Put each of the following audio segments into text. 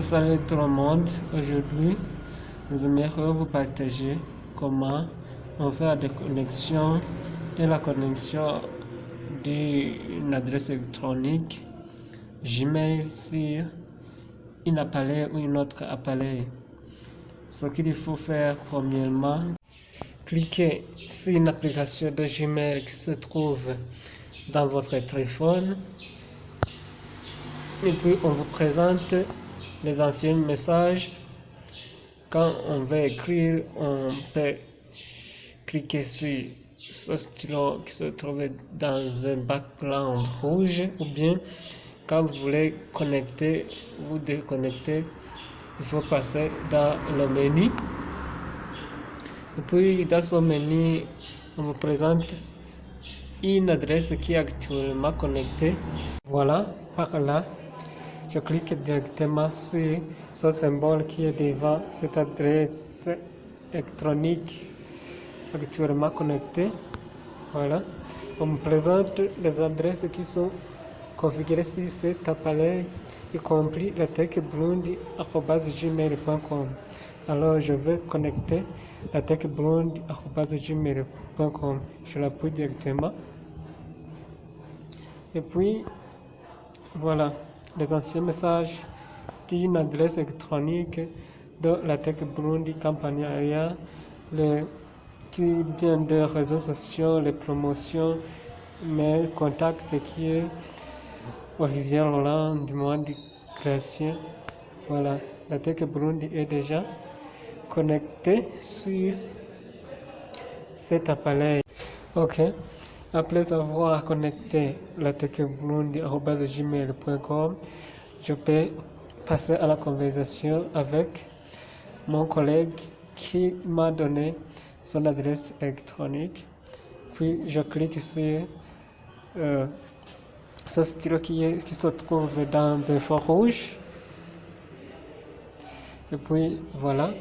Salut tout le monde, aujourd'hui nous aimerions vous partager comment on fait la déconnexion et la connexion d'une adresse électronique Gmail sur un appareil ou un autre appareil. Ce qu'il faut faire premièrement, cliquez sur une application de Gmail qui se trouve dans votre téléphone et puis on vous présente les anciens messages. Quand on veut écrire, on peut cliquer sur ce stylo qui se trouve dans un background rouge, ou bien quand vous voulez connecter ou déconnecter, il faut passer dans le menu. Et puis dans ce menu, on vous présente une adresse qui est actuellement connectée. Voilà, par là. Je clique directement sur ce symbole qui est devant cette adresse électronique actuellement connectée. Voilà. On me présente les adresses qui sont configurées sur cet appareil, y compris la techblondy@gmail.com. Alors je vais connecter la techblondy@gmail.com. Je l'appuie directement. Et puis voilà les anciens messages d'une adresse électronique de la Tech Burundi Campania, les biens de réseaux sociaux, les promotions, mes contacts qui est Olivier Roland du monde Gracien. Voilà, la Tech Burundi est déjà connectée sur cet appareil. Ok. Après avoir connecté la techburundi@gmail.com, je peux passer à la conversation avec mon collègue qui m'a donné son adresse électronique. Puis je clique sur ce stylo qui se trouve dans un fond rouge. Et puis voilà,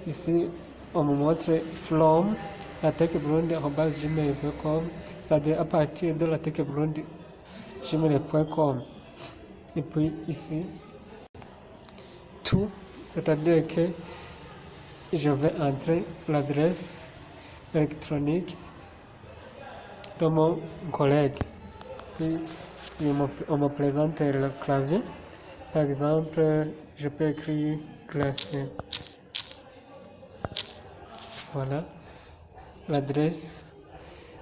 ici on me montre from la techburundi@gmail.com, c'est-à-dire à partir de la techburundi@gmail.com. Et puis ici tout, c'est-à-dire que je vais entrer l'adresse électronique de mon collègue. Puis on me présente le clavier. Par exemple, je peux écrire Glacien. Voilà l'adresse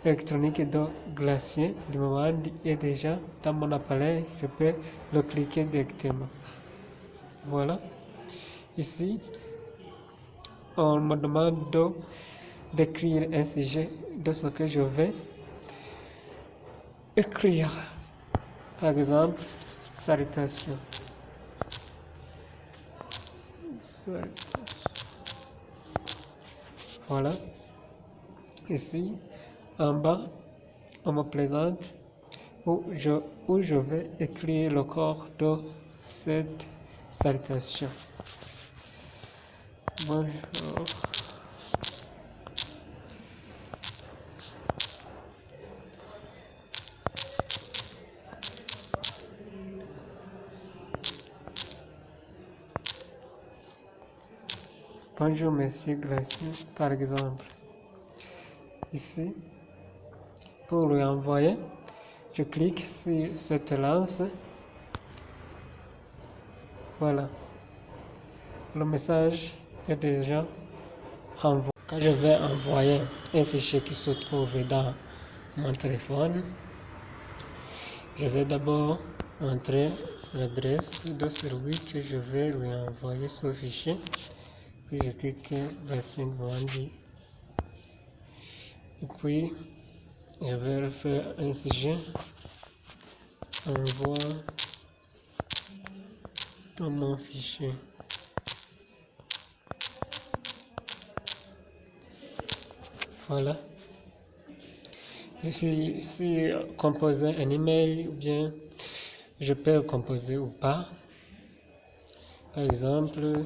électronique de Glacien du moment est déjà dans mon appareil. Je peux le cliquer directement. Voilà. Ici, on me demande d'écrire un sujet de ce que je vais écrire. Par exemple, salutations. Voilà. Ici, en bas, on me présente où je vais écrire le corps de cette salutation. Bonjour. Bonjour, monsieur Glacien, par exemple. Ici, pour lui envoyer, je clique sur cette lance. Voilà. Le message est déjà renvoyé. Quand je vais envoyer un fichier qui se trouve dans mon téléphone, je vais d'abord entrer l'adresse de celui que je vais lui envoyer ce fichier. Puis je clique Glacien Burundi. Et puis je vais faire un sujet. Envoie dans mon fichier. Voilà. Si composer un email, ou bien je peux le composer ou pas. Par exemple,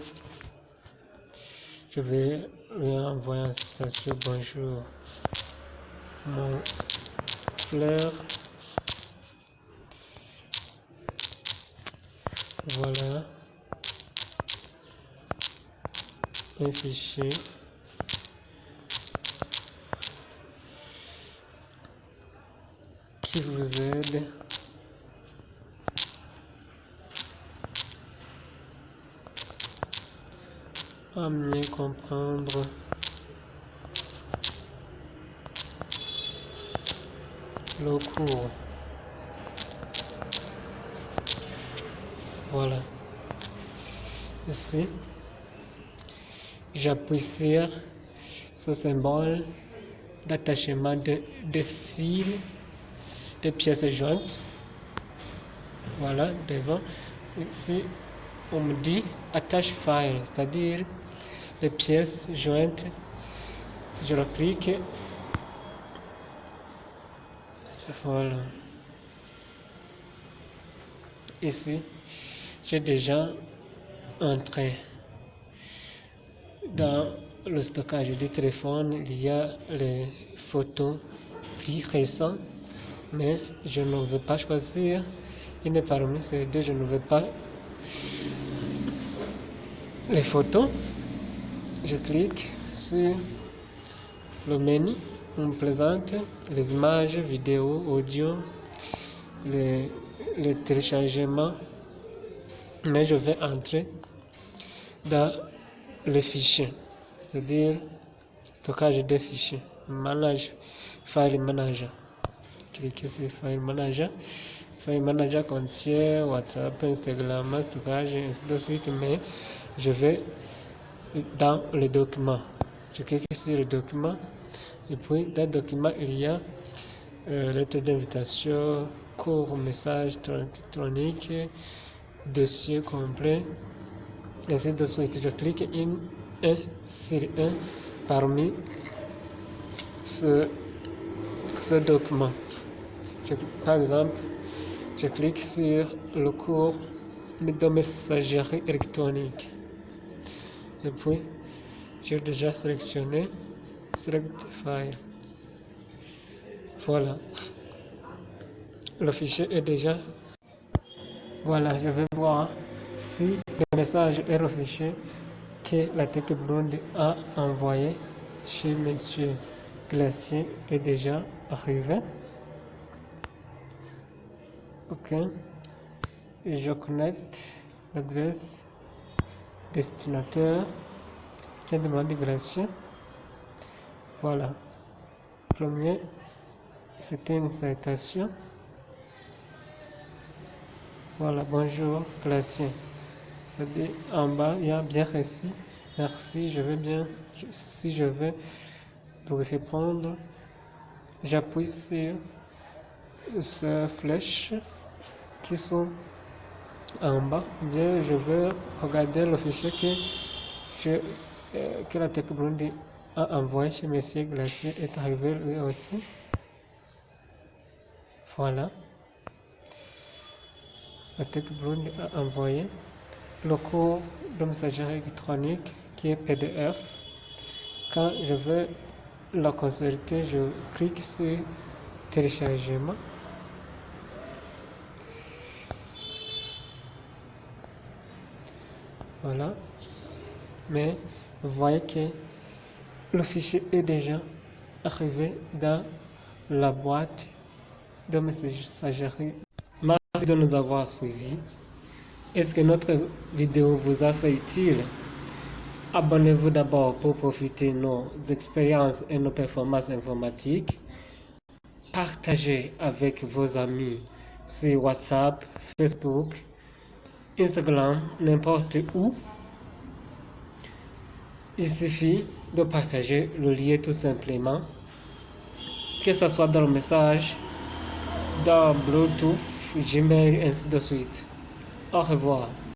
je vais lui envoyer une citation. Bonjour, mon frère. Voilà. un fichier qui vous aide à mieux comprendre le cours. Voilà. Ici, j'appuie sur ce symbole d'attachement de fils, de pièces jointes. Voilà, devant. Ici, on me dit attache file, c'est-à-dire les pièces jointes. Je le clique. Voilà. Ici, j'ai déjà entré dans le stockage du téléphone. Il y a les photos plus récentes, mais je ne veux pas choisir une parmi ces deux. Je ne veux pas les photos. Je clique sur le menu. On me présente les images, vidéos, audio, les téléchargements, mais je vais entrer dans le fichier, c'est-à-dire stockage des fichiers, file manager. Cliquez sur file manager. File manager contient WhatsApp, Instagram, stockage, et ainsi de suite, mais je vais dans le document. Je clique sur le document, et puis dans le document, il y a lettre d'invitation, court, message électronique, dossier complet, ainsi de suite. Je clique un sur un parmi ce document. Par exemple, je clique sur le cours de messagerie électronique. Et puis, j'ai déjà sélectionné Select File. Voilà. Le fichier est déjà. Voilà, je vais voir si le message est le fichier que la Tech Blonde a envoyé chez Monsieur Glacier est déjà arrivé. Ok. Je connecte l'adresse destinataire qui demande Glacier. Voilà. Premier, c'était une citation. Voilà, bonjour Glacier. C'est-à-dire en bas, il y a bien reçu. Merci, je vais bien. Si je vais vous répondre, j'appuie sur ces flèches qui sont en bas. Bien, je vais regarder le fichier que la Tech Blonde a envoyé chez Monsieur Glacier est arrivé lui aussi. Voilà. La Tech Blonde a envoyé le cours de messagerie électronique qui est PDF. Quand je veux la consulter, je clique sur téléchargement. Voilà. Mais vous voyez que le fichier est déjà arrivé dans la boîte de messagerie. Merci de nous avoir suivis. Est-ce que notre vidéo vous a fait utile? Abonnez-vous d'abord pour profiter de nos expériences et nos performances informatiques. Partagez avec vos amis sur WhatsApp, Facebook, Instagram, n'importe où. Il suffit de partager le lien tout simplement, que ce soit dans le message, dans Bluetooth, Gmail, ainsi de suite. Au revoir.